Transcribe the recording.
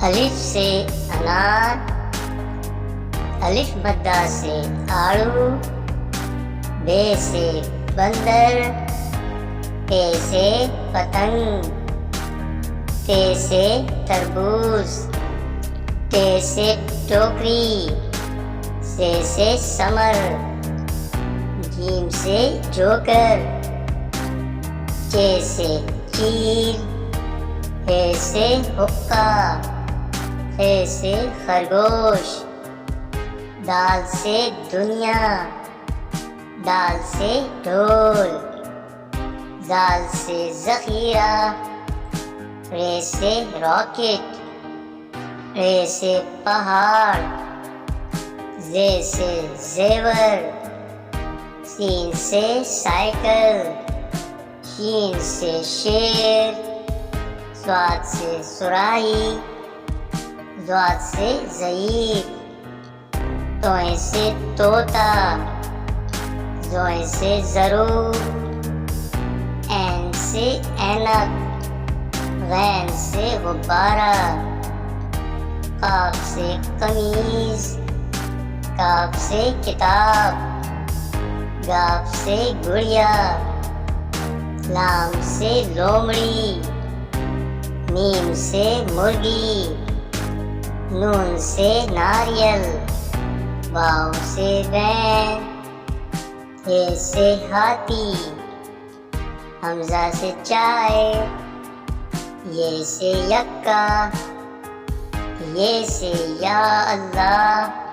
अलिफ से अनार, अलिफ मद्दा से आड़ू, बे से बंदर, पे से पतंग, ते से तरबूज, ते से टोकरी, से समर, जीम से जोकर, चे से चील, हे से हुक्का, हे से खरगोश, दाल से दुनिया, दाल से ढोल, जाल से जखीरा, रे से रॉकेट, रे से पहाड़, जे से जेवर, सीन से साइकिल, शीन से शेर, स्वाद से सुराही, ज़्वाद से ज़ईफ़, तोए से तोता, ज़ोए से ज़रूर, ऐन से ऐनक, गैन से गुब्बारा, काफ से कमीज़, काफ से किताब, गाफ से गुड़िया, लाम से लोमड़ी, मीम से मुर्गी, नून से नारियल, वाव से वैन, हे से हाथी, हमजा से चाय, ये से यक्का, ये से या अल्लाह।